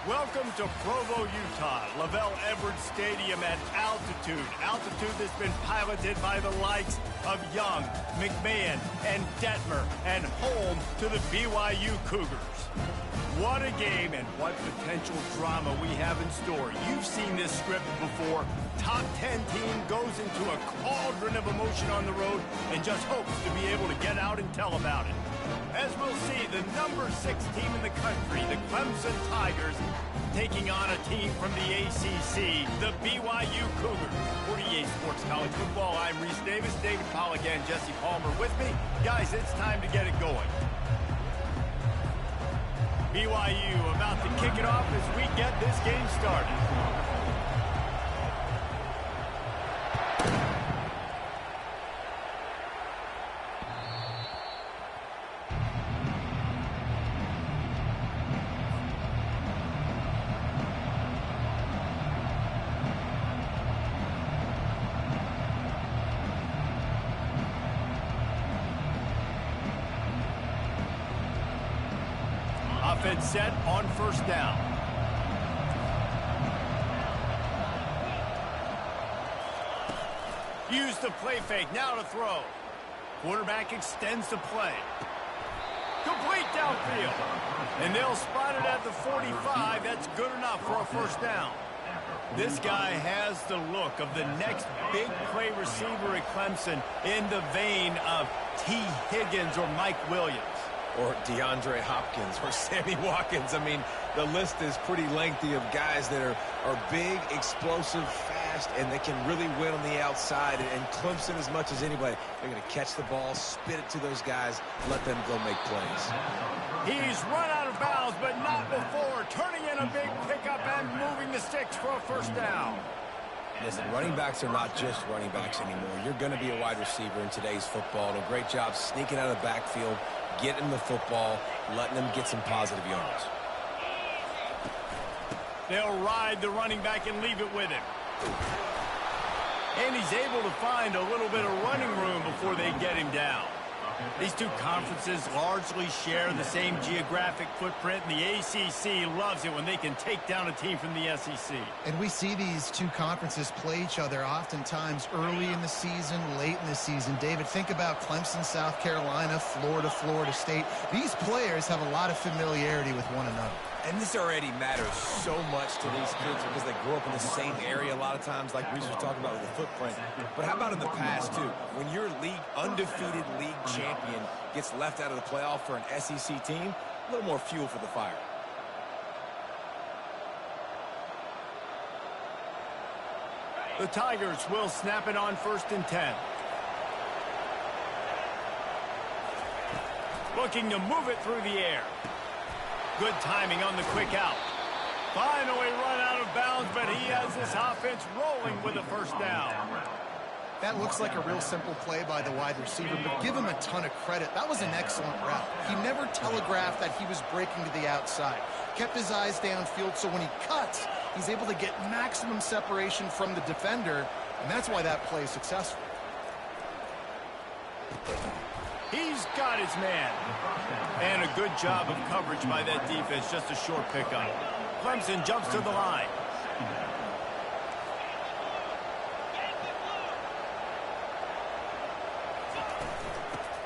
Welcome to Provo, Utah, Lavelle Edwards Stadium at altitude. Altitude that's been piloted by the likes of Young, McMahon, and Detmer, and home to the BYU Cougars. What a game and what potential drama we have in store. You've seen this script before. Top 10 team goes into a cauldron of emotion on the road and just hopes to be able to get out and tell about it. As we'll see, the number 6 team in the country, the Clemson Tigers, taking on a team from the ACC, the BYU Cougars. 48 Sports College Football, I'm Reese Davis, David Pollack and Jesse Palmer with me. Guys, it's time to get it going. BYU about to kick it off as we get this game started. Offense set on first down. Use the play fake, now to throw. Quarterback extends the play. Complete downfield. And they'll spot it at the 45. That's good enough for a first down. This guy has the look of the next big play receiver at Clemson in the vein of T. Higgins or Mike Williams. Or DeAndre Hopkins, or Sammy Watkins. I mean, the list is pretty lengthy of guys that are big, explosive, fast, and they can really win on the outside. And Clemson, as much as anybody, they're going to catch the ball, spit it to those guys, let them go make plays. He's run out of bounds, but not before. Turning in a big pickup and moving the sticks for a first down. Listen, running backs are not just running backs anymore. You're going to be a wide receiver in today's football. And a great job sneaking out of the backfield, getting the football, letting them get some positive yards. They'll ride the running back and leave it with him. And he's able to find a little bit of running room before they get him down. These two conferences largely share the same geographic footprint, and the ACC loves it when they can take down a team from the SEC. And we see these two conferences play each other oftentimes early in the season, late in the season. David, think about Clemson, South Carolina, Florida, Florida State. These players have a lot of familiarity with one another. And this already matters so much to these kids because they grew up in the same area a lot of times, like Reese was talking about with the footprint. But how about in the past, too? When your undefeated league champion gets left out of the playoff for an SEC team, a little more fuel for the fire. The Tigers will snap it on 1st and 10. Looking to move it through the air. Good timing on the quick out. Finally run out of bounds, but he has this offense rolling with a first down. That looks like a real simple play by the wide receiver, but give him a ton of credit. That was an excellent route. He never telegraphed that he was breaking to the outside. Kept his eyes downfield, so when he cuts, he's able to get maximum separation from the defender, and that's why that play is successful. He's got his man. And a good job of coverage by that defense, just a short pickup. Clemson jumps to the line.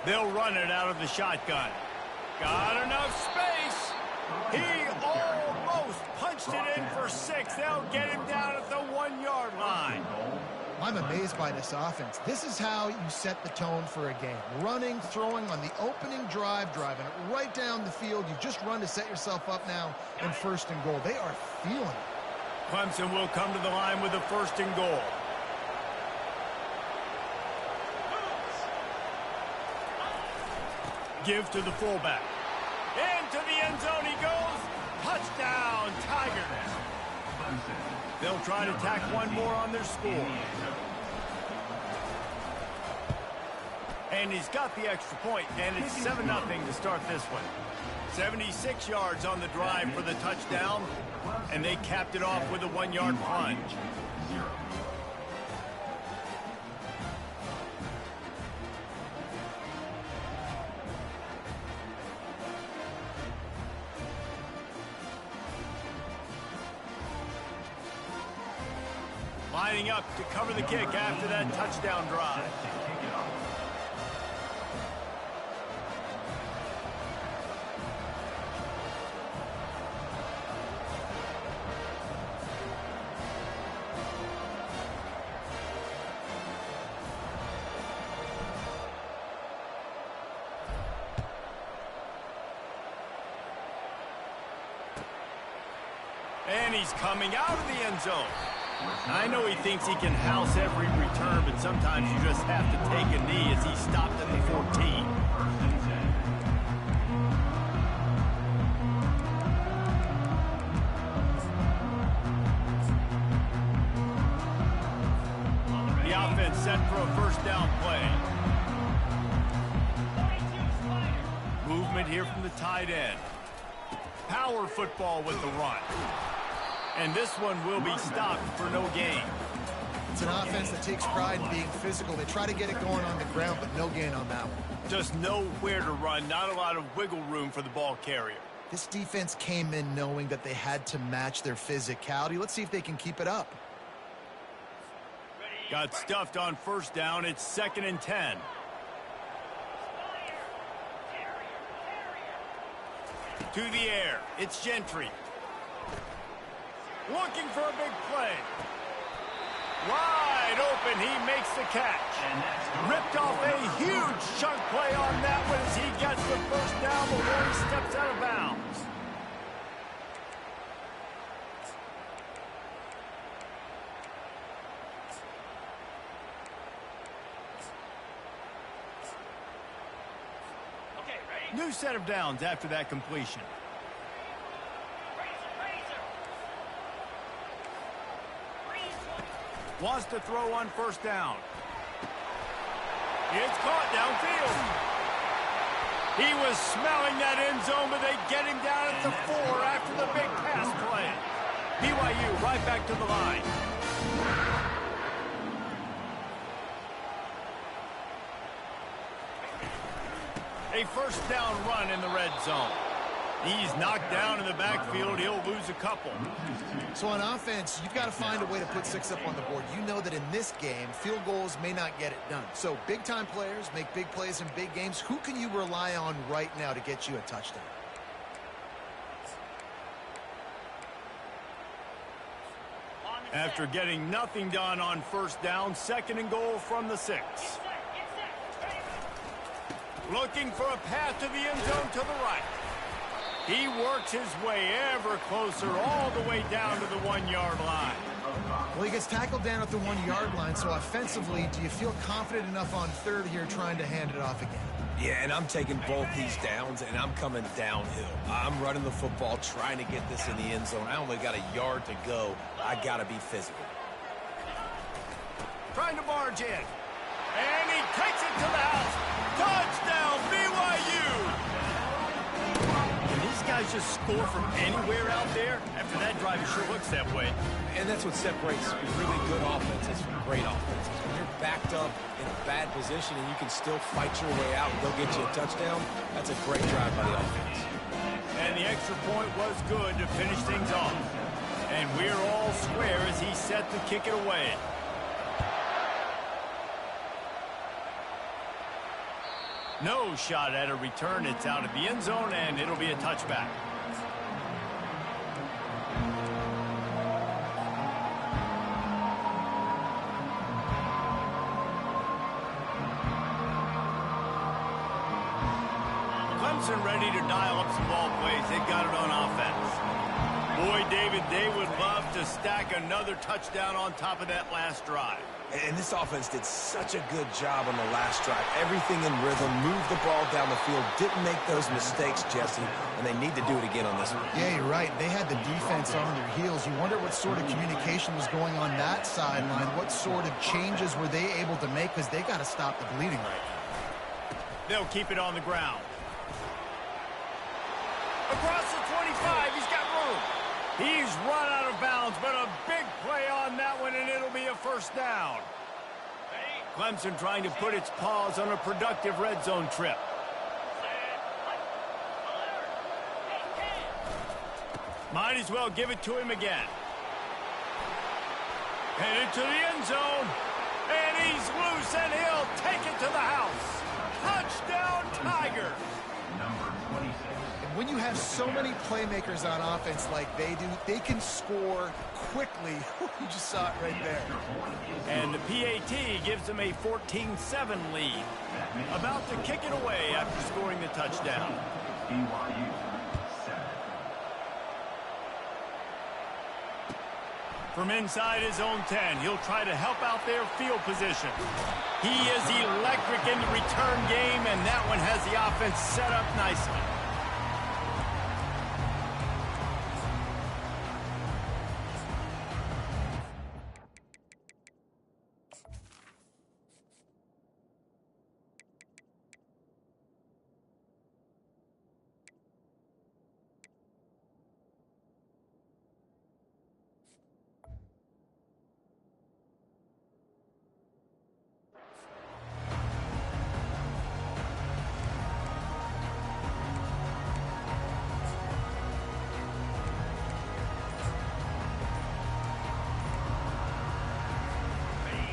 They'll run it out of the shotgun. Got enough space. He almost punched it in for 6. They'll get him down at the 1-yard line. I'm amazed by this offense. This is how you set the tone for a game. Running, throwing on the opening drive, driving it right down the field. You just run to set yourself up now in 1st and goal. They are feeling it. Clemson will come to the line with a 1st and goal. Give to the fullback. Into the end zone he goes. Touchdown, Tigers. They'll try to tack one more on their score. And he's got the extra point, and it's 7-0 to start this one. 76 yards on the drive for the touchdown, and they capped it off with a 1-yard plunge. Lining up to cover the kick after that touchdown drive. And he's coming out of the end zone. I know he thinks he can house every return, but sometimes you just have to take a knee as he stopped at the 14. The offense set for a first down play. Movement here from the tight end. Power football with the run. And this one will be stopped for no gain. It's an offense that takes pride in being physical. They try to get it going on the ground, but no gain on that one. Just nowhere to run, not a lot of wiggle room for the ball carrier. This defense came in knowing that they had to match their physicality. Let's see if they can keep it up. Got stuffed on first down. It's 2nd and 10. To the air. It's Gentry. Looking for a big play. Wide open. He makes the catch. Ripped off a huge chunk play on that one as he gets the first down before he steps out of bounds. New set of downs after that completion. Wants to throw on first down. It's caught downfield. He was smelling that end zone, but they get him down at the 4 after the big pass play. BYU right back to the line. A first down run in the red zone. He's knocked down in the backfield. He'll lose a couple. So on offense, you've got to find a way to put 6 up on the board. You know that in this game, field goals may not get it done. So big-time players make big plays in big games. Who can you rely on right now to get you a touchdown? After getting nothing done on first down, 2nd and goal from the 6. Looking for a path to the end zone to the right. He works his way ever closer all the way down to the 1-yard line. Well, he gets tackled down at the 1-yard line, so offensively, do you feel confident enough on third here trying to hand it off again? Yeah, and I'm taking both these downs, and I'm coming downhill. I'm running the football, trying to get this in the end zone. I only got a yard to go. I got to be physical. Trying to barge in. And he takes it to the house. Touchdown, BYU! These guys just score from anywhere out there. After that drive, it sure looks that way. And that's what separates really good offenses from great offenses. When you're backed up in a bad position and you can still fight your way out and go get you a touchdown, that's a great drive by the offense. And the extra point was good to finish things off. And we're all square as he set to kick it away. No shot at a return. It's out of the end zone, and it'll be a touchback. Clemson ready to dial up some ball plays. They got it on offense. Boy, David, they would love to stack another touchdown on top of that last drive. And this offense did such a good job on the last drive. Everything in rhythm, moved the ball down the field, didn't make those mistakes, Jesse, and they need to do it again on this one. Yeah, you're right. They had the defense on their heels. You wonder what sort of communication was going on that sideline. What sort of changes were they able to make, because they got to stop the bleeding right now. They'll keep it on the ground. Across the 25, he's got room. He's run out of bounds, but a big play on that one, and it'll be a first down. Clemson trying to put its paws on a productive red zone trip. Might as well give it to him again. Headed to the end zone. And he's loose, and he'll take it to the house. Touchdown, Tiger. And when you have so many playmakers on offense like they do, they can score quickly. You just saw it right there. And the PAT gives them a 14-7 lead. About to kick it away after scoring the touchdown. BYU 7. From inside his own 10, he'll try to help out their field position. He is electric in the return game, and that one has the offense set up nicely.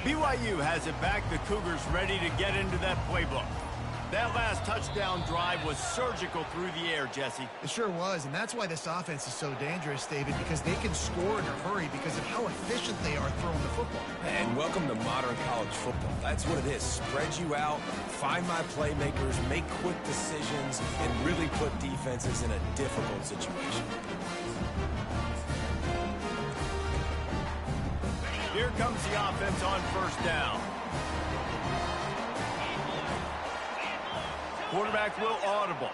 BYU has it back. The Cougars ready to get into that playbook. That last touchdown drive was surgical through the air, Jesse. It sure was, and that's why this offense is so dangerous, David, because they can score in a hurry because of how efficient they are throwing the football. And welcome to modern college football. That's what it is. Spread you out, find my playmakers, make quick decisions, and really put defenses in a difficult situation. Here comes the offense on first down. Quarterback will audible.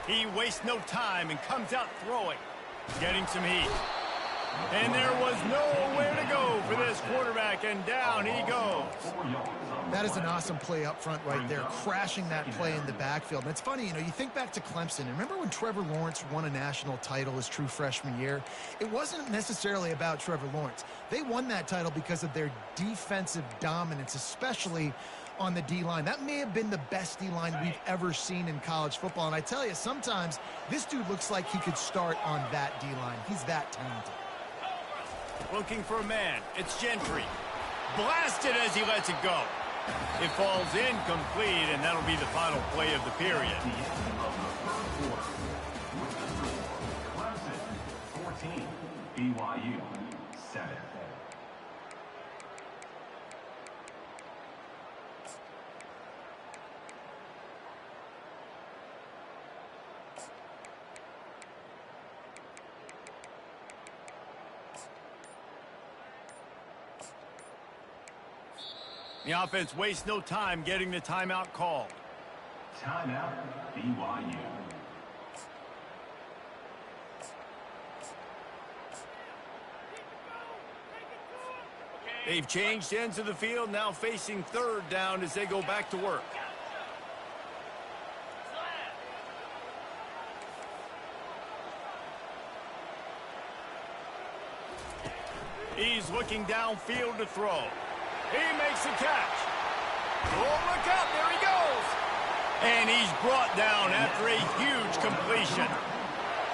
He wastes no time and comes out throwing. Getting some heat. And there was nowhere to go for this quarterback, and down he goes. That is an awesome play up front right there, crashing that play in the backfield. And it's funny, you know, you think back to Clemson. And remember when Trevor Lawrence won a national title his true freshman year? It wasn't necessarily about Trevor Lawrence. They won that title because of their defensive dominance, especially on the D-line. That may have been the best D-line we've ever seen in college football. And I tell you, sometimes this dude looks like he could start on that D-line. He's that talented. Looking for a man. It's Gentry. Blasted as he lets it go. It falls incomplete, and that'll be the final play of the period. Clemson 14, BYU 7. The offense wastes no time getting the timeout called. Timeout, BYU. They've changed ends of the field, now facing third down as they go back to work. He's looking downfield to throw. He makes the catch. Oh, look out, there he goes. And he's brought down after a huge completion.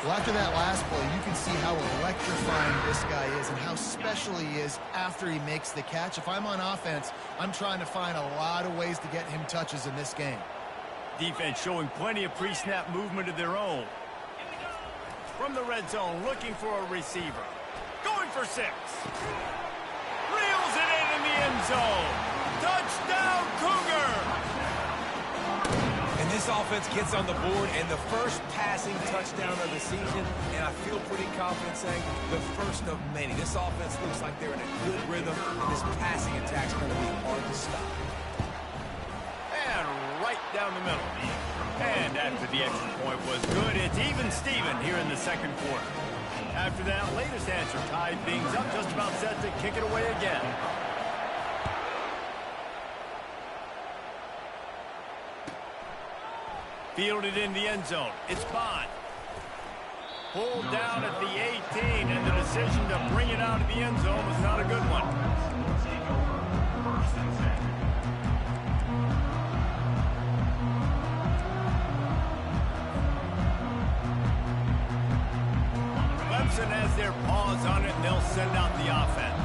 Well, after that last play, you can see how electrifying this guy is and how special he is after he makes the catch. If I'm on offense, I'm trying to find a lot of ways to get him touches in this game. Defense showing plenty of pre-snap movement of their own. From the red zone, looking for a receiver. Going for 6. Reels it in the end zone. Touchdown, Cougar! And this offense gets on the board, and the first passing touchdown of the season, and I feel pretty confident saying the first of many. This offense looks like they're in a good rhythm, and this passing attack's going to be hard to stop. And right down the middle. And after the extra point was good, it's even Steven here in the second quarter. After that latest answer tied things up, just about set to kick it away again. Fielded in the end zone. It's Bond. Pulled down at the 18, and the decision to bring it out of the end zone was not a good one. First and 10. Clemson has their paws on it, and they'll send out the offense.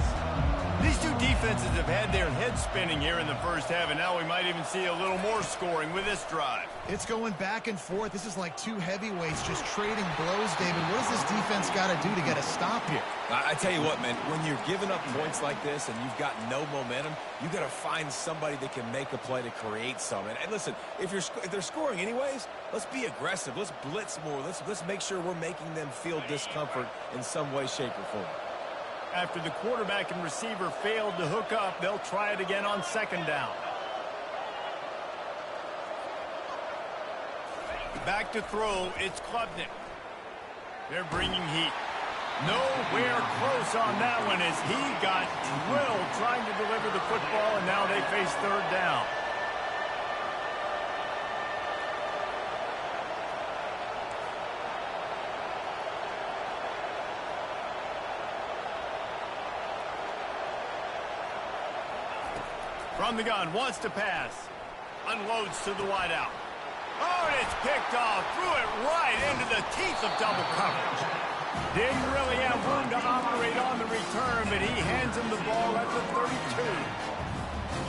These two defenses have had their heads spinning here in the first half, and now we might even see a little more scoring with this drive. It's going back and forth. This is like two heavyweights just trading blows, David. What does this defense got to do to get a stop here? I tell you what, man, when you're giving up points like this and you've got no momentum, you got to find somebody that can make a play to create some. And listen, if they're scoring anyways, let's be aggressive. Let's blitz more. Let's make sure we're making them feel discomfort in some way, shape, or form. After the quarterback and receiver failed to hook up, they'll try it again on second down. Back to throw, it's Klubnik. They're bringing heat. Nowhere close on that one as he got drilled trying to deliver the football, and now they face third down. From the gun, wants to pass. Unloads to the wideout. Oh, and it's picked off. Threw it right into the teeth of double coverage. Didn't really have room to operate on the return, but he hands him the ball at the 32.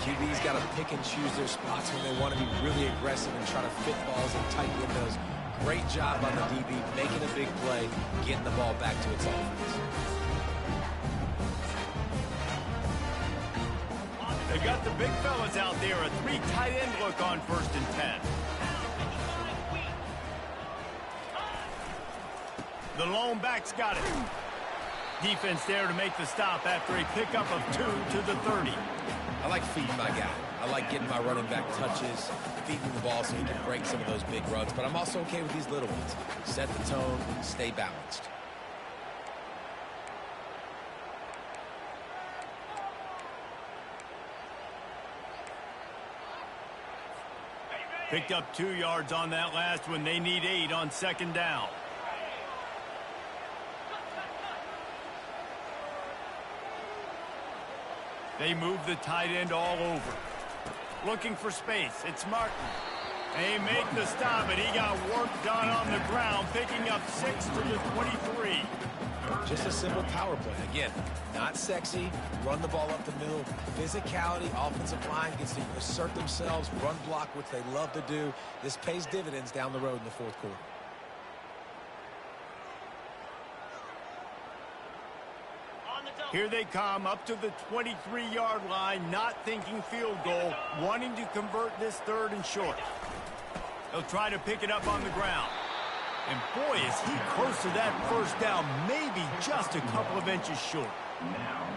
QB's got to pick and choose their spots when they want to be really aggressive and try to fit balls in tight windows. Great job on the DB, making a big play, getting the ball back to its offense. They got the big fellas out there. A three tight end look on 1st and 10. The lone back's got it. Defense there to make the stop after a pickup of 2 to the 30. I like feeding my guy. I like getting my running back touches, feeding the ball so he can break some of those big runs. But I'm also okay with these little ones. Set the tone, stay balanced. Picked up 2 yards on that last one. They need 8 on second down. They move the tight end all over. Looking for space. It's Martin. They make the stop, and he got work done on the ground, picking up 6 to the 23. Just a simple power play. Again, not sexy. Run the ball up the middle. Physicality, offensive line gets to assert themselves, run block, which they love to do. This pays dividends down the road in the fourth quarter. Here they come up to the 23-yard line, not thinking field goal, wanting to convert this 3rd and short. They'll try to pick it up on the ground. And boy, is he close to that first down, maybe just a couple of inches short.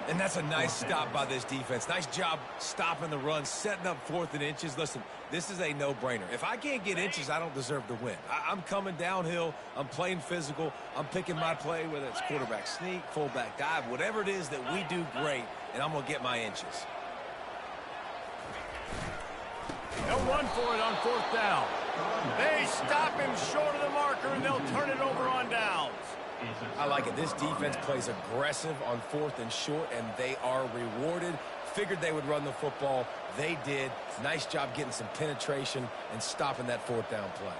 And that's a nice stop by this defense. Nice job stopping the run, setting up 4th and inches. Listen, this is a no-brainer. If I can't get inches, I don't deserve to win. I'm coming downhill. I'm playing physical. I'm picking my play, whether it's quarterback sneak, fullback dive, whatever it is that we do great, and I'm going to get my inches. They'll run for it on 4th down. They stop him short of the marker, and they'll turn it over on downs. I like it. This defense plays aggressive on 4th and short, and they are rewarded. Figured they would run the football. They did. Nice job getting some penetration and stopping that 4th down play.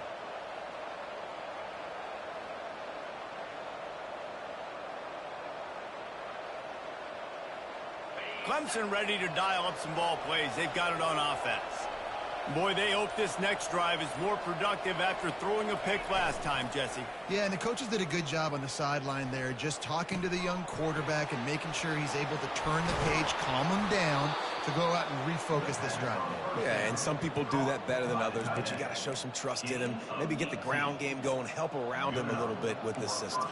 Clemson ready to dial up some ball plays. They've got it on offense. Boy, they hope this next drive is more productive after throwing a pick last time, Jesse. Yeah, and the coaches did a good job on the sideline there, just talking to the young quarterback and making sure he's able to turn the page, calm him down to go out and refocus this drive. Yeah, and some people do that better than others, but you got to show some trust in him, maybe get the ground game going, help around him a little bit with this system.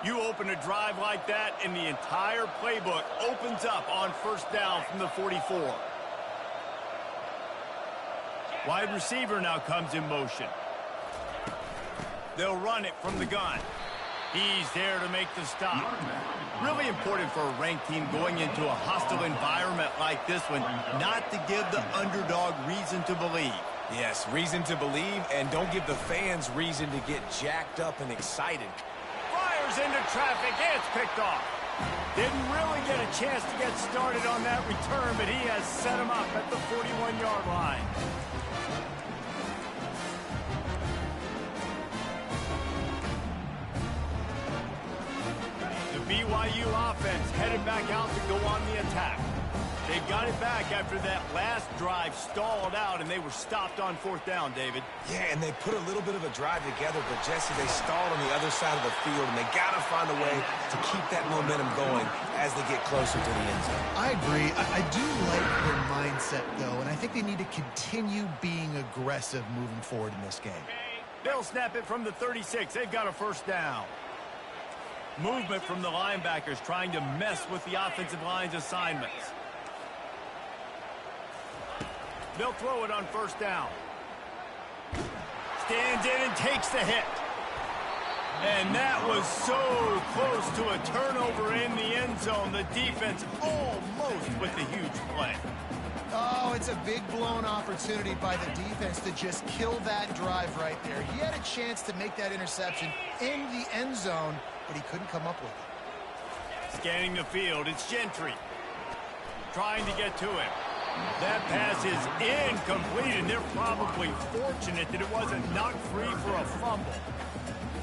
You open a drive like that, and the entire playbook opens up on 1st down from the 44. Wide receiver now comes in motion. They'll run it from the gun. He's there to make the stop. Really important for a ranked team going into a hostile environment like this one, not to give the underdog reason to believe. Yes, reason to believe, and don't give the fans reason to get jacked up and excited. Fires into traffic. It's picked off. Didn't really get a chance to get started on that return, but he has set him up at the 41-yard line. The BYU offense headed back out to go on the attack. They got it back after that last drive stalled out, and they were stopped on 4th down, David. Yeah, and they put a little bit of a drive together, but Jesse, they stalled on the other side of the field, and they got to find a way to keep that momentum going as they get closer to the end zone. I agree. I do like their mindset, though, and I think they need to continue being aggressive moving forward in this game. They'll snap it from the 36. They've got a 1st down. Movement from the linebackers trying to mess with the offensive line's assignments. They'll throw it on 1st down. Stands in and takes the hit. And that was so close to a turnover in the end zone. The defense almost with the huge play. Oh, it's a big blown opportunity by the defense to just kill that drive right there. He had a chance to make that interception in the end zone, but he couldn't come up with it. Scanning the field, it's Gentry. Trying to get to him. That pass is incomplete, and they're probably fortunate that it wasn't knocked free for a fumble.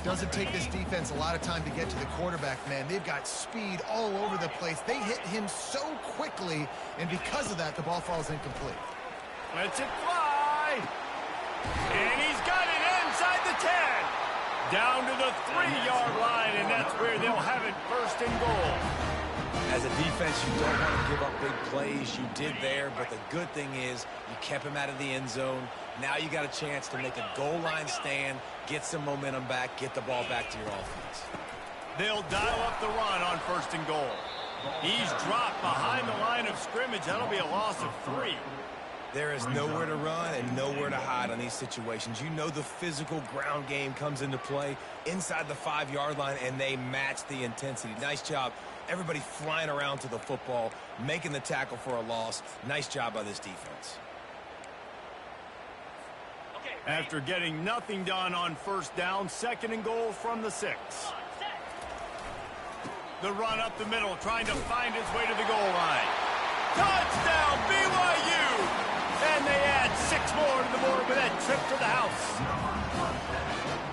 Doesn't take this defense a lot of time to get to the quarterback, man. They've got speed all over the place. They hit him so quickly, and because of that, the ball falls incomplete. Lets it fly. And he's got it inside the 10. Down to the 3-yard line, and that's where they'll have it 1st and goal. As a defense, you don't want to give up big plays. You did there, but the good thing is you kept him out of the end zone. Now you got a chance to make a goal line stand, get some momentum back, get the ball back to your offense. They'll dial up the run on 1st and goal. He's dropped behind the line of scrimmage. That'll be a loss of 3. There is nowhere to run and nowhere to hide on these situations. You know the physical ground game comes into play inside the 5-yard line, and they match the intensity. Nice job. Everybody flying around to the football, making the tackle for a loss. Nice job by this defense. After getting nothing done on 1st down, 2nd and goal from the 6. The run up the middle, trying to find his way to the goal line. Touchdown, BYU! And they add 6 more to the board with that trip to the house.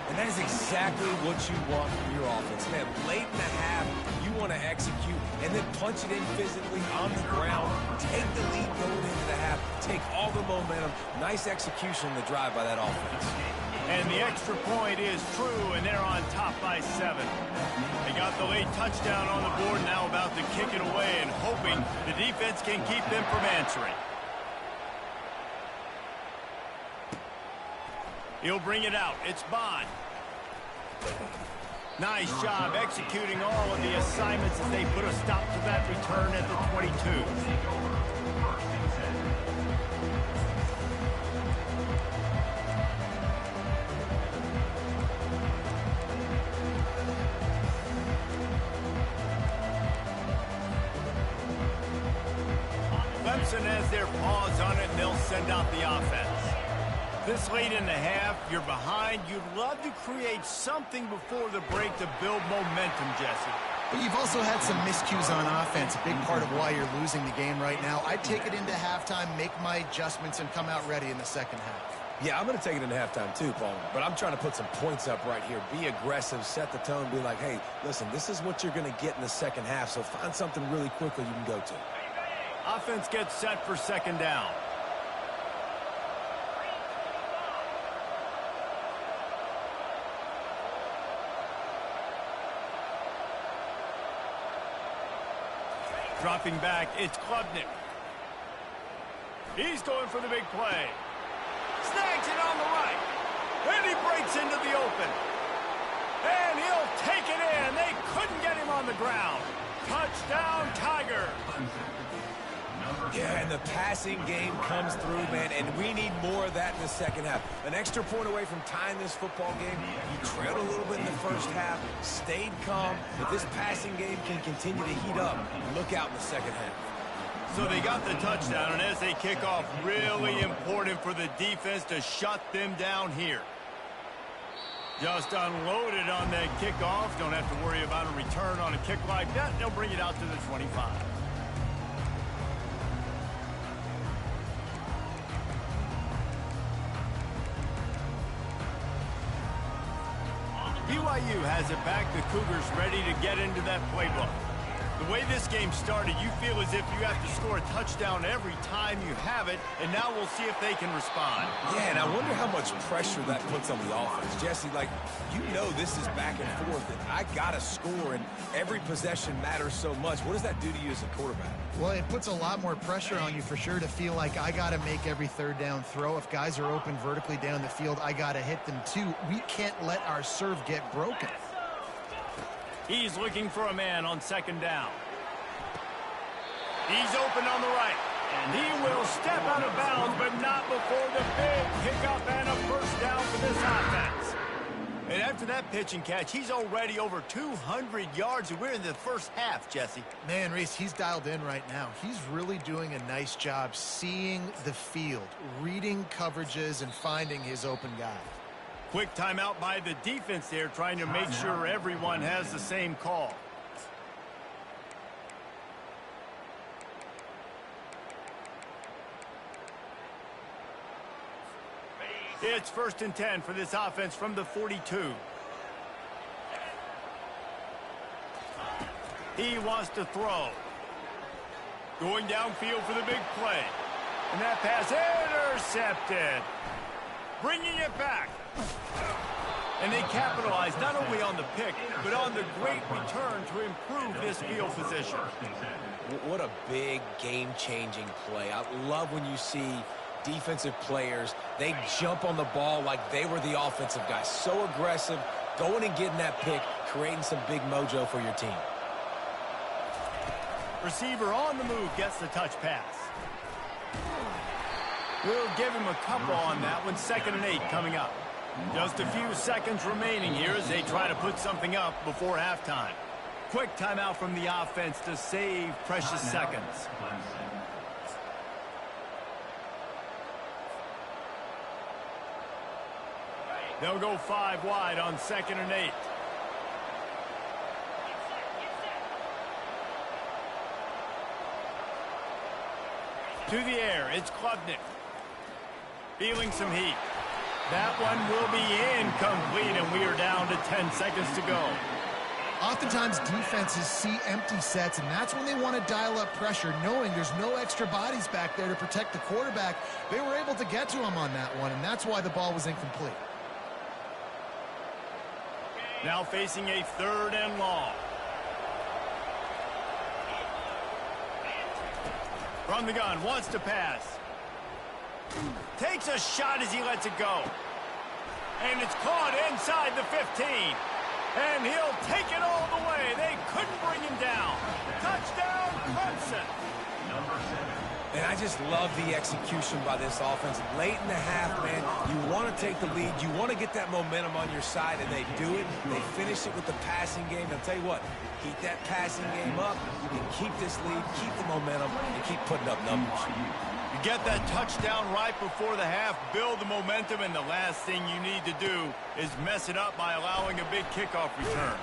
And that is exactly what you want from your offense. Man, late in the half, you want to execute and then punch it in physically on the ground, take the lead going into the half, take all the momentum. Nice execution in the drive by that offense. And the extra point is true, and they're on top by 7. They got the late touchdown on the board, now about to kick it away and hoping the defense can keep them from answering. He'll bring it out. It's Bond. Nice job executing all of the assignments as they put a stop to that return at the 22. Clemson has their paws on it, and they'll send out the offense. This late in the half, you're behind. You'd love to create something before the break to build momentum, Jesse. But you've also had some miscues on offense, a big part of why you're losing the game right now. I'd take it into halftime, make my adjustments, and come out ready in the 2nd half. Yeah, I'm going to take it into halftime too, Paul. But I'm trying to put some points up right here. Be aggressive, set the tone, be like, hey, listen, this is what you're going to get in the 2nd half, so find something really quickly you can go to. Offense gets set for 2nd down. Dropping back, it's Klubnik. He's going for the big play. Snags it on the right. And he breaks into the open. And he'll take it in. They couldn't get him on the ground. Touchdown, Tiger. Yeah, and the passing game comes through, man, and we need more of that in the 2nd half. An extra point away from tying this football game. You trailed a little bit in the 1st half, stayed calm, but this passing game can continue to heat up. Look out in the 2nd half. So they got the touchdown, and as they kick off, really important for the defense to shut them down here. Just unloaded on that kickoff. Don't have to worry about a return on a kick like that. They'll bring it out to the 25. BYU has it back. The Cougars ready to get into that playbook. The way this game started, you feel as if you have to score a touchdown every time you have it, and now we'll see if they can respond. Yeah, and I wonder how much pressure that puts on the offense. Jesse, like, you know this is back and forth, and I got to score, and every possession matters so much. What does that do to you as a quarterback? Well, it puts a lot more pressure on you for sure to feel like I got to make every third down throw. If guys are open vertically down the field, I got to hit them too. We can't let our serve get broken. He's looking for a man on second down. He's open on the right. And he will step out of bounds, but not before the big pickup and a first down for this offense. And after that pitch and catch, he's already over 200 yards, and we're in the first half, Jesse. Man, Reese, he's dialed in right now. He's really doing a nice job seeing the field, reading coverages, and finding his open guy. Quick timeout by the defense there, trying to make sure everyone has the same call. It's 1st and 10 for this offense from the 42. He wants to throw. Going downfield for the big play. And that pass intercepted. Bringing it back. And they capitalize not only on the pick, but on the great return to improve this field position. What a big game-changing play. I love when you see defensive players, they jump on the ball like they were the offensive guys. So aggressive, going and getting that pick, creating some big mojo for your team. Receiver on the move gets the touch pass. We'll give him a couple on that one. 2nd and 8 coming up. Just a few seconds remaining here as they try to put something up before halftime. Quick timeout from the offense to save precious seconds. They'll go 5 wide on 2nd and 8. To the air, it's Klubnik. Feeling some heat. That one will be incomplete, and we are down to 10 seconds to go. Oftentimes, defenses see empty sets, and that's when they want to dial up pressure, knowing there's no extra bodies back there to protect the quarterback. They were able to get to him on that one, and that's why the ball was incomplete. Now facing a 3rd and long. From the gun, wants to pass. Takes a shot as he lets it go. And it's caught inside the 15. And he'll take it all the way. They couldn't bring him down. Touchdown, Clemson. And I just love the execution by this offense. Late in the half, man, you want to take the lead. You want to get that momentum on your side, and they do it. They finish it with the passing game. I'll tell you what, keep that passing game up. You can keep this lead, keep the momentum, and keep putting up numbers. You get that touchdown right before the half, build the momentum, and the last thing you need to do is mess it up by allowing a big kickoff return.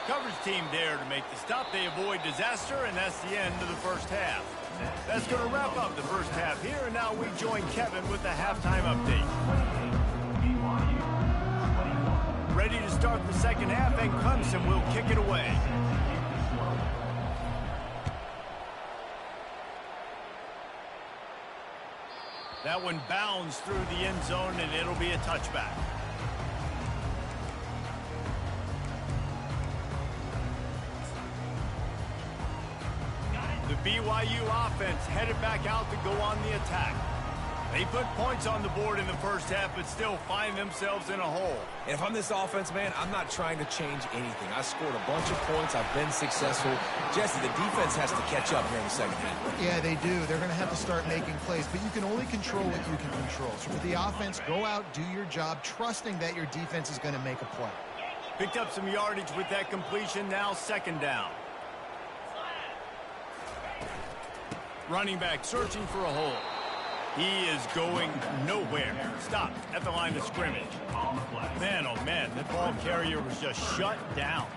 Coverage team there to make the stop. They avoid disaster, and that's the end of the first half. That's going to wrap up the first half here, and now we join Kevin with the halftime update. Ready to start the second half, and Clemson will kick it away. That one bounds through the end zone, and it'll be a touchback. The BYU offense headed back out to go on the attack. They put points on the board in the first half, but still find themselves in a hole. And if I'm this offense, man, I'm not trying to change anything. I scored a bunch of points. I've been successful. Jesse, the defense has to catch up here in the second half. Yeah, they do. They're going to have to start making plays, but you can only control what you can control. So for the offense, go out, do your job, trusting that your defense is going to make a play. Picked up some yardage with that completion. Now 2nd down. Running back searching for a hole. He is going nowhere. Stopped at the line of scrimmage. Man, oh man, the ball carrier was just shut down.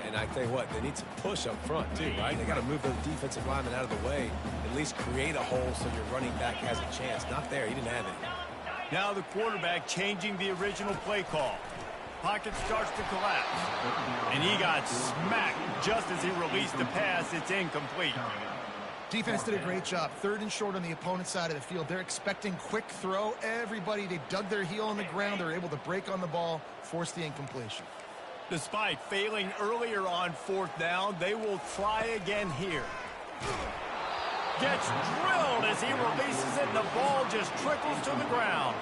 And I tell you what, they need to push up front too, right? They got to move those defensive linemen out of the way, at least create a hole so your running back has a chance. Not there, he didn't have it. Now the quarterback changing the original play call. Pocket starts to collapse. And he got smacked just as he released the pass. It's incomplete. Defense did a great job. 3rd and short on the opponent's side of the field. They're expecting quick throw. Everybody, they dug their heel on the ground. They're able to break on the ball, force the incompletion. Despite failing earlier on 4th down, they will try again here. Gets drilled as he releases it, and the ball just trickles to the ground.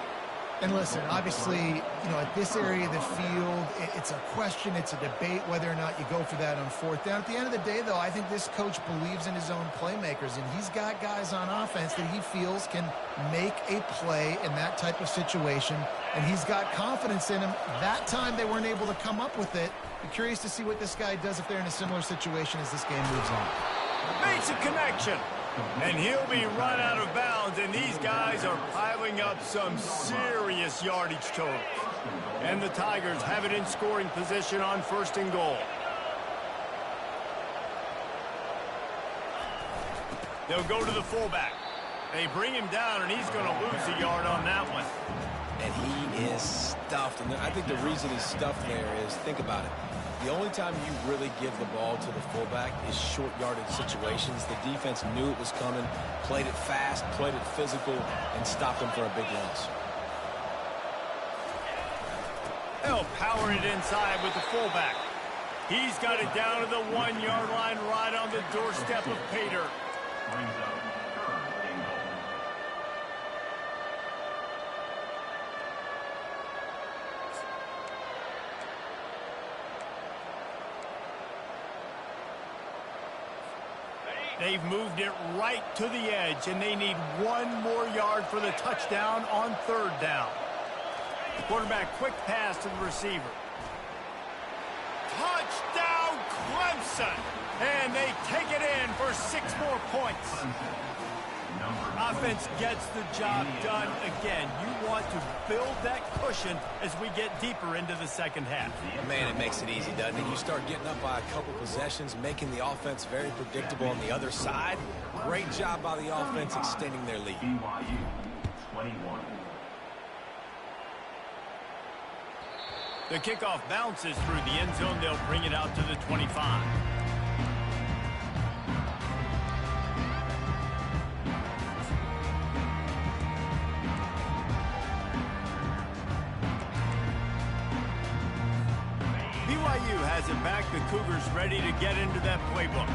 And listen, obviously, you know, at this area of the field, it's a question, it's a debate whether or not you go for that on 4th down. At the end of the day, though, I think this coach believes in his own playmakers, and he's got guys on offense that he feels can make a play in that type of situation, and he's got confidence in him. That time they weren't able to come up with it. Be curious to see what this guy does if they're in a similar situation as this game moves on. Makes a connection. And he'll be run out of bounds, and these guys are piling up some serious yardage totals. And the Tigers have it in scoring position on 1st and goal. They'll go to the fullback. They bring him down, and he's going to lose a yard on that one. And he is stuffed. And I think the reason he's stuffed there is, think about it. The only time you really give the ball to the fullback is short yardage situations. The defense knew it was coming, played it fast, played it physical, and stopped them for a big loss. They'll power it inside with the fullback. He's got it down to the 1-yard line right on the doorstep of Pater. They've moved it right to the edge, and they need 1 more yard for the touchdown on 3rd down. Quarterback quick pass to the receiver. Touchdown, Clemson! And they take it in for 6 more points. Offense gets the job done again. You want to build that cushion as we get deeper into the 2nd half. Man, it makes it easy, doesn't it? You start getting up by a couple possessions, making the offense very predictable on the other side. Great job by the offense extending their lead. BYU 21. The kickoff bounces through the end zone. They'll bring it out to the 25. BYU has it back. The Cougars ready to get into that playbook.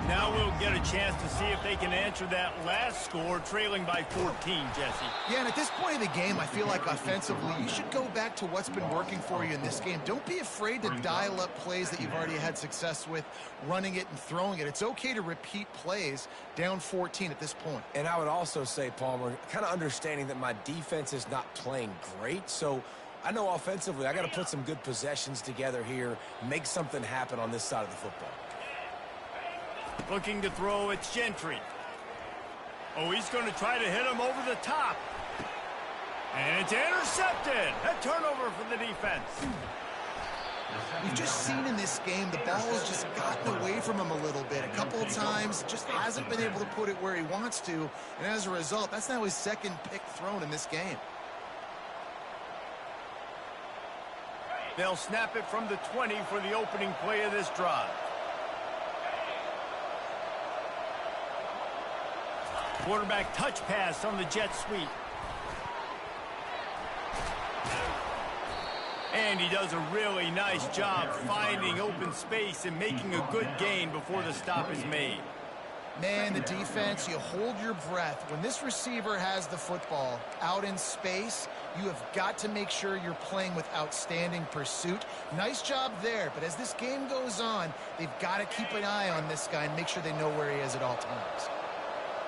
Now we'll get a chance to see if they can answer that last score, trailing by 14, Jesse. Yeah, and at this point of the game, I feel like offensively, you should go back to what's been working for you in this game. Don't be afraid to dial up plays that you've already had success with, running it and throwing it. It's okay to repeat plays down 14 at this point. And I would also say, Palmer, kind of understanding that my defense is not playing great, so I know offensively I got to put some good possessions together here, make something happen on this side of the football. Looking to throw, it's Gentry. Oh, he's going to try to hit him over the top. And it's intercepted. A turnover for the defense. We've just seen in this game the ball has just gotten away from him a little bit. A couple of times, just hasn't been able to put it where he wants to. And as a result, that's now his 2nd pick thrown in this game. They'll snap it from the 20 for the opening play of this drive. Quarterback touch pass on the jet sweep. And he does a really nice job finding open space and making a good gain before the stop is made. Man, the defense, you hold your breath. When this receiver has the football out in space, you have got to make sure you're playing with outstanding pursuit. Nice job there, but as this game goes on, they've got to keep an eye on this guy and make sure they know where he is at all times.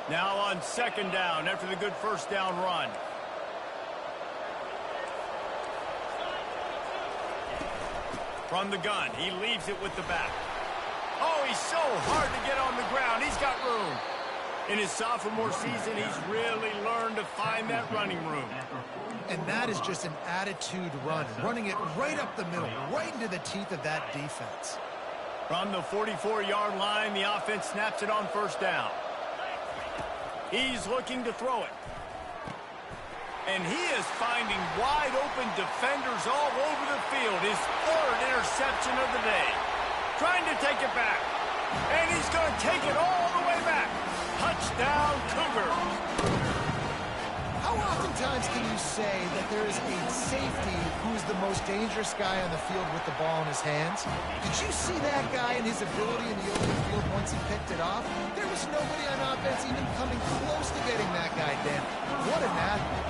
Now on 2nd down after the good 1st down run. From the gun, he leaves it with the back. Oh, he's so hard to get on the ground. He's got room. In his sophomore season, he's really learned to find that running room. And that is just an attitude run, running it right up the middle, right into the teeth of that defense. From the 44-yard line, the offense snaps it on first down. He's looking to throw it. And he is finding wide-open defenders all over the field. His third interception of the day. Trying to take it back. And he's going to take it all the way back. Touchdown, Cougars. How oftentimes can you say that there is a safety who is the most dangerous guy on the field with the ball in his hands? Did you see that guy and his ability in the open field once he picked it off? There was nobody on offense even coming close to getting that guy down. What an athlete.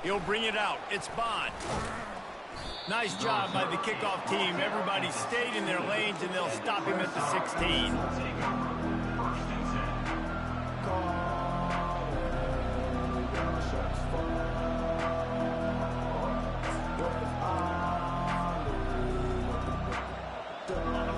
He'll bring it out. It's Bond. Nice job by the kickoff team. Everybody stayed in their lanes, and they'll stop him at the 16.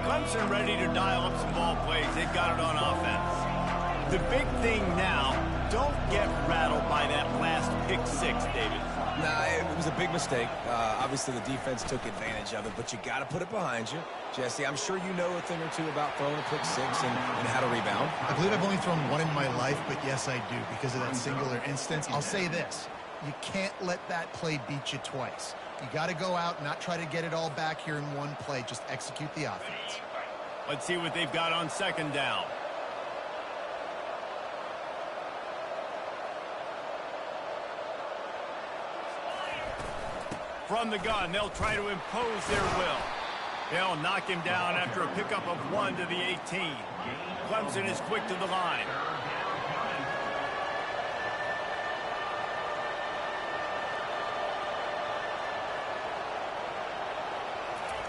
Clemson ready to dial up some ball plays. They've got it on offense. The big thing now, don't get rattled by that last pick six, David. Nah, it was a big mistake. Obviously, the defense took advantage of it, but you got to put it behind you. Jesse, I'm sure you know a thing or two about throwing a pick six and how to rebound. I believe I've only thrown one in my life, but yes, I do, because of that singular instance. I'll say this. You can't let that play beat you twice. You got to go out and not try to get it all back here in one play. Just execute the offense. Let's see what they've got on second down. From the gun, they'll try to impose their will. They'll knock him down after a pickup of 1 to the 18. Clemson is quick to the line.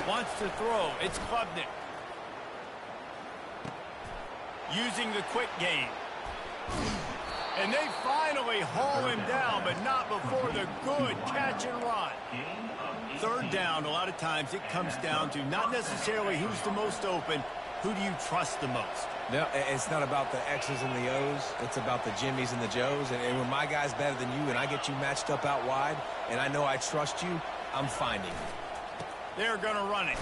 Wants to throw. It's Klubnik. Using the quick game. And they finally haul him down, but not before the good catch and run. Third down, a lot of times it comes down to not necessarily who's the most open, who do you trust the most? No, it's not about the X's and the O's. It's about the Jimmies and the Joes. And when my guy's better than you and I get you matched up out wide and I know I trust you, I'm finding you. They're going to run it.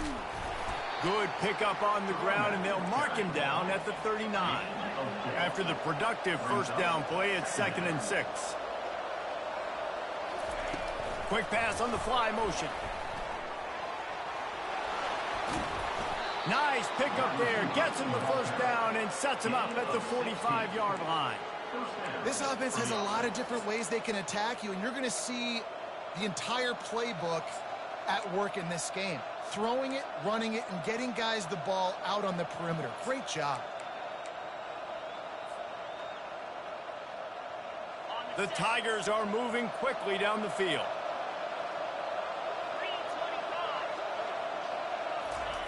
Good pickup on the ground, and they'll mark him down at the 39. After the productive first down play, it's 2nd and 6. Quick pass on the fly motion. Nice pickup there. Gets him the first down and sets him up at the 45-yard line. This offense has a lot of different ways they can attack you, and you're going to see the entire playbook at work in this game. Throwing it, running it, and getting guys the ball out on the perimeter. Great job. The Tigers are moving quickly down the field.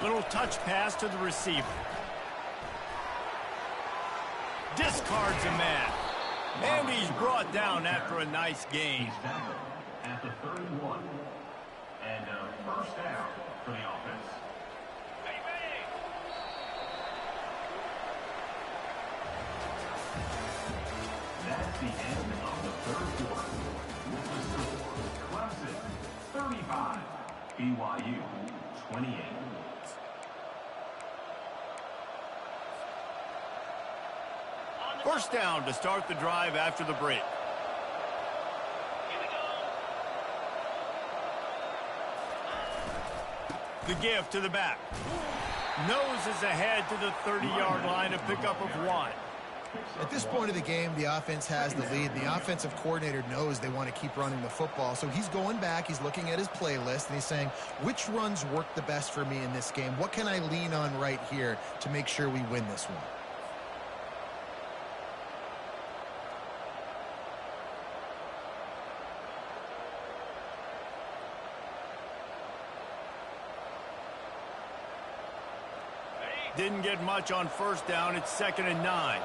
Little touch pass to the receiver. Discards a man. And he's brought down after a nice gain. At the 31. And first down for the offense. That's the end of the third quarter. With the score, Clemson 35, BYU 28. First down to start the drive after the break. The give to the back. Noses ahead to the 30-yard line, a pickup of 1. At this point of the game, the offense has the lead. The offensive coordinator knows they want to keep running the football. So he's going back, he's looking at his playlist, and he's saying, which runs work the best for me in this game? What can I lean on right here to make sure we win this one? Didn't get much on first down. It's 2nd and 9.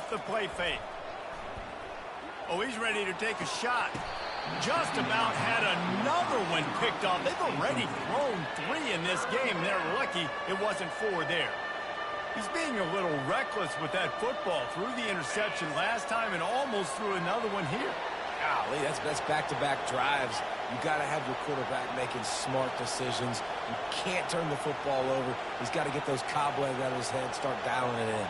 off the play fake. Oh, he's ready to take a shot. Just about had another one picked off. They've already thrown 3 in this game. They're lucky it wasn't 4 there. He's being a little reckless with that football. Threw the interception last time and almost threw another one here. Golly, that's back-to-back drives. You got to have your quarterback making smart decisions. You can't turn the football over. He's got to get those cobwebs out of his head, start dialing it in.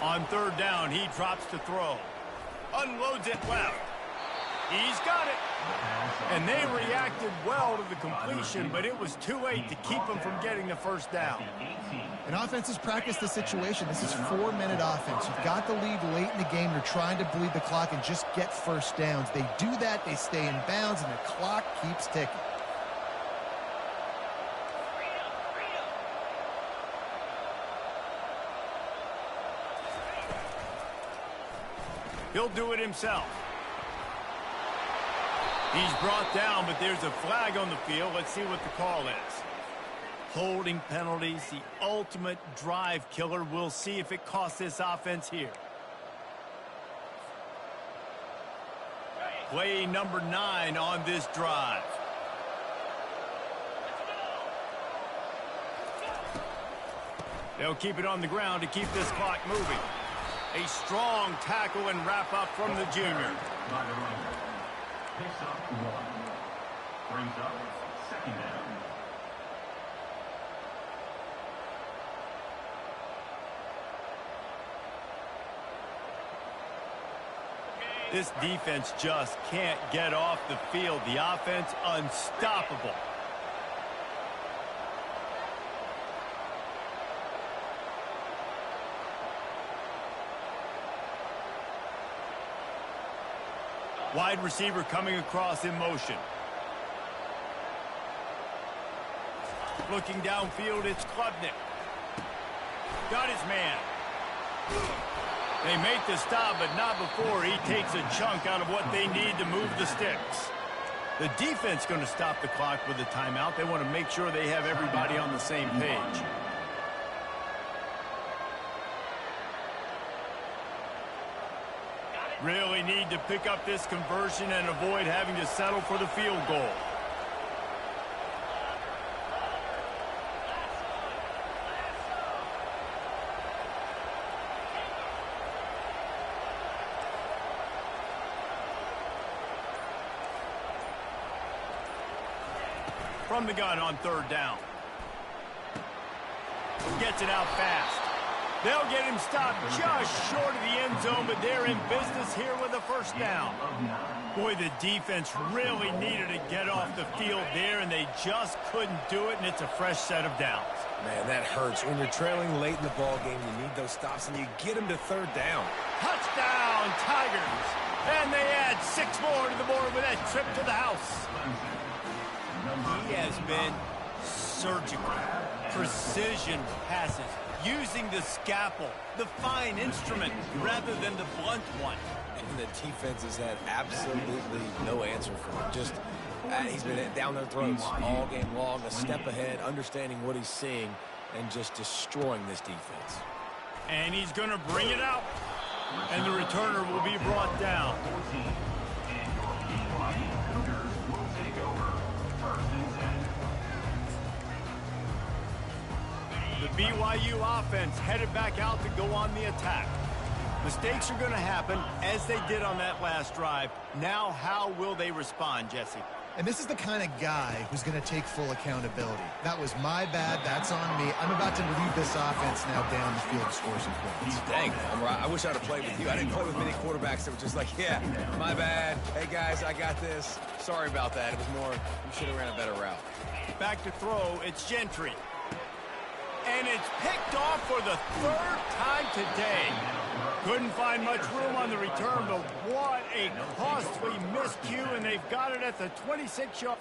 On 3rd down, he drops to throw. Unloads it left. He's got it. And they reacted well to the completion, but it was too late to keep him from getting the 1st down. And offenses practice the situation. This is 4-minute offense. You've got the lead late in the game. They're trying to bleed the clock and just get 1st downs. They do that, they stay in bounds, and the clock keeps ticking. He'll do it himself. He's brought down, but there's a flag on the field. Let's see what the call is. Holding penalties, the ultimate drive killer. We'll see if it costs this offense here. Play number 9 on this drive. They'll keep it on the ground to keep this clock moving. A strong tackle and wrap up from the junior. Picks up 1. Brings up 2nd down. This defense just can't get off the field. The offense unstoppable. Wide receiver coming across in motion. Looking downfield, it's Klubnik. Got his man. They make the stop, but not before he takes a chunk out of what they need to move the sticks. The defense going to stop the clock with a timeout. They want to make sure they have everybody on the same page. Really need to pick up this conversion and avoid having to settle for the field goal. From the gun on 3rd down. Gets it out fast. They'll get him stopped just short of the end zone, but they're in business here with a 1st down. Boy, the defense really needed to get off the field there, and they just couldn't do it, and it's a fresh set of downs. Man, that hurts. When you're trailing late in the ball game, you need those stops, and you get them to 3rd down. Touchdown, Tigers! And they add 6 more to the board with that trip to the house. He has been surgical. Precision passes. Using the scalpel, the fine instrument, rather than the blunt one. And the defense has had absolutely no answer for him. Just, he's been down their throats all game long, a step ahead, understanding what he's seeing, and just destroying this defense. And he's going to bring it out. And the returner will be brought down. 14. And your BYE Cougars will take over 1st and 10. The BYU offense headed back out to go on the attack. Mistakes are going to happen, as they did on that last drive. Now, how will they respond, Jesse? And this is the kind of guy who's going to take full accountability. That was my bad. That's on me. I'm about to lead this offense now down the field to score some points. Dang, I wish I'd have played with you. I didn't play with many quarterbacks that were just like, yeah, my bad. Hey, guys, I got this. Sorry about that. It was more, you should have ran a better route. Back to throw, it's Gentry. And it's picked off for the 3rd time today. Couldn't find much room on the return, but what a costly miscue, and they've got it at the 26-yard.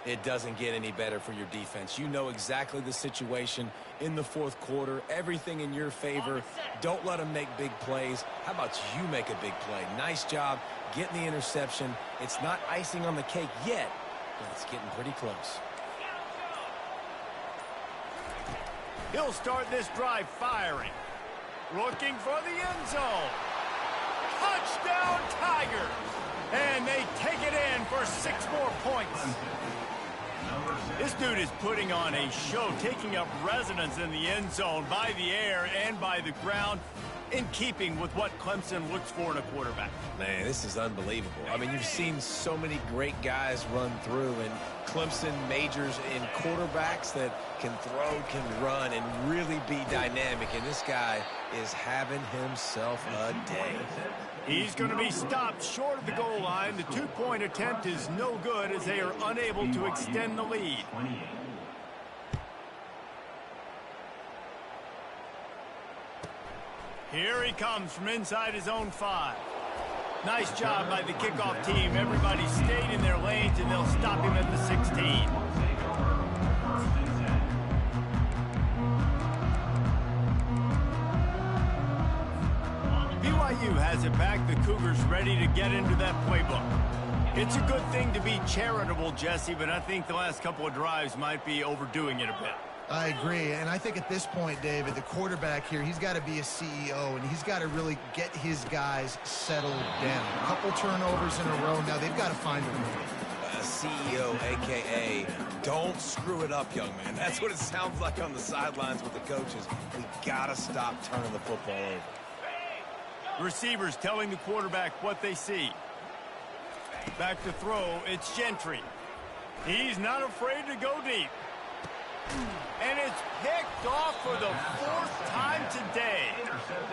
It doesn't get any better for your defense. You know exactly the situation in the fourth quarter. Everything in your favor. Don't let them make big plays. How about you make a big play? Nice job getting the interception. It's not icing on the cake yet, but it's getting pretty close. He'll start this drive firing. Looking for the end zone. Touchdown, Tigers! And they take it in for 6 more points. This dude is putting on a show, taking up residence in the end zone by the air and by the ground, in keeping with what Clemson looks for in a quarterback. Man, this is unbelievable. I mean, you've seen so many great guys run through, and Clemson majors in quarterbacks that can throw, can run, and really be dynamic. And this guy is having himself a day. He's going to be stopped short of the goal line. The 2-point attempt is no good as they are unable to extend the lead. Here he comes from inside his own 5. Nice job by the kickoff team. Everybody stayed in their lanes, and they'll stop him at the 16. BYU has it back. The Cougars ready to get into that playbook. It's a good thing to be charitable, Jesse, but I think the last couple of drives might be overdoing it a bit. I agree, and I think at this point, David, the quarterback here, he's got to be a CEO, and he's got to really get his guys settled down. A couple turnovers in a row. Now they've got to find a way. CEO, a.k.a. don't screw it up, young man. That's what it sounds like on the sidelines with the coaches. We got to stop turning the football over. Receivers telling the quarterback what they see. Back to throw, it's Gentry. He's not afraid to go deep. And it's picked off for the 4th time today.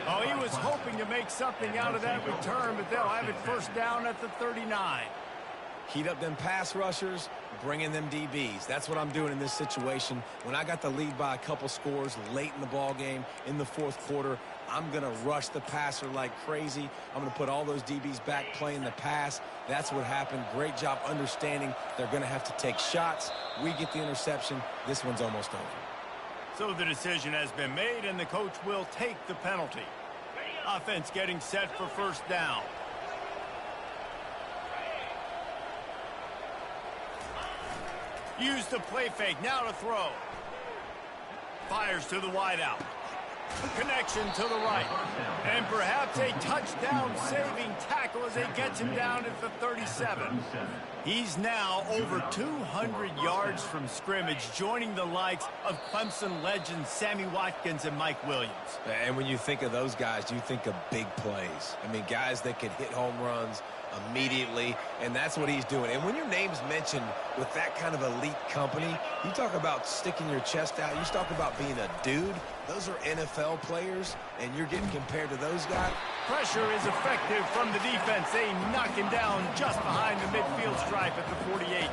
Oh, he was hoping to make something out of that return, but they'll have it first down at the 39. Heat up them pass rushers, bring in them DBs. That's what I'm doing in this situation. When I got the lead by a couple scores late in the ball game in the fourth quarter, I'm going to rush the passer like crazy. I'm going to put all those DBs back playing the pass. That's what happened. Great job understanding they're going to have to take shots. We get the interception. This one's almost over. So the decision has been made, and the coach will take the penalty. Offense getting set for first down. Use the play fake. Now to throw. Fires to the wideout. Connection to the right. And perhaps a touchdown-saving tackle as they gets him down at the 37. He's now over 200 yards from scrimmage, joining the likes of Clemson legends Sammy Watkins and Mike Williams. And when you think of those guys, you think of big plays. I mean, guys that can hit home runs immediately, and that's what he's doing. And when your name's mentioned with that kind of elite company, you talk about sticking your chest out, you talk about being a dude. Those are NFL players, and you're getting compared to those guys. Pressure is effective from the defense. They knock him down just behind the midfield stripe at the 48.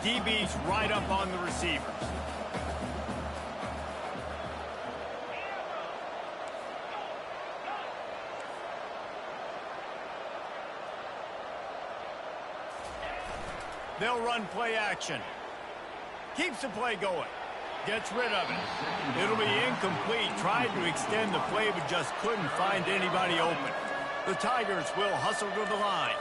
DB's right up on the receivers. They'll run play action. Keeps the play going. Gets rid of it. It'll be incomplete. Tried to extend the play, but just couldn't find anybody open. The Tigers will hustle to the line.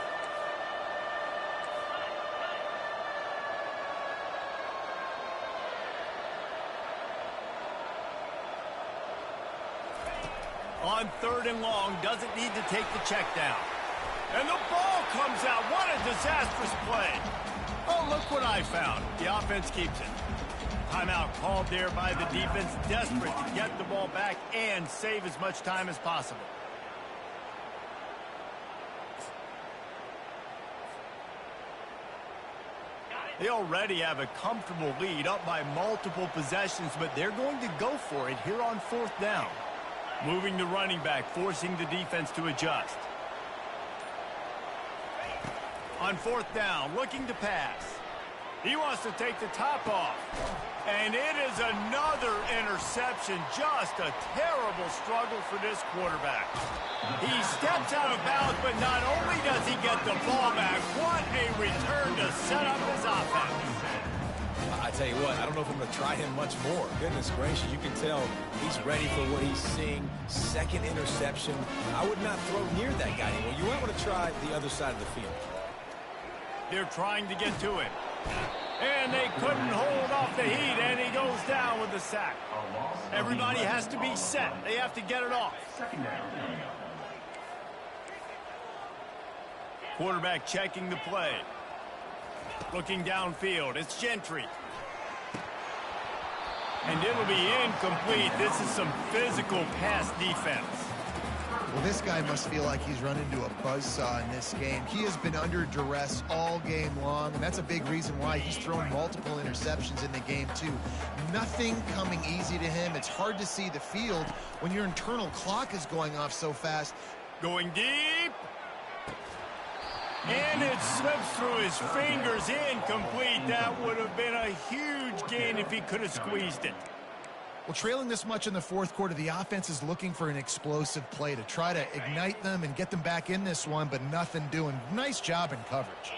On 3rd and long, doesn't need to take the check down. And the ball comes out. What a disastrous play. Oh, look what I found. The offense keeps it. Timeout called there by the defense, desperate to get the ball back and save as much time as possible. They already have a comfortable lead, up by multiple possessions, but they're going to go for it here on 4th down. Moving the running back, forcing the defense to adjust. On 4th down, looking to pass. He wants to take the top off. And it is another interception. interception. Just a terrible struggle for this quarterback. He steps out of bounds, but not only does he get the ball back, what a return to set up his offense. I tell you what, I don't know if I'm going to try him much more. Goodness gracious, you can tell he's ready for what he's seeing. Second interception. I would not throw near that guy anymore. You might want to try the other side of the field. They're trying to get to it. And they couldn't hold off the heat, and he goes down with the sack. Everybody has to be set. They have to get it off. Second down. Quarterback checking the play. Looking downfield. It's Gentry. And it'll be incomplete. This is some physical pass defense. Well, this guy must feel like he's run into a buzzsaw in this game. He has been under duress all game long, and that's a big reason why he's thrown multiple interceptions in the game, too. Nothing coming easy to him. It's hard to see the field when your internal clock is going off so fast. Going deep. And it slips through his fingers, incomplete. That would have been a huge gain if he could have squeezed it. Well, trailing this much in the fourth quarter, the offense is looking for an explosive play to try to ignite them and get them back in this one, but nothing doing. Nice job in coverage.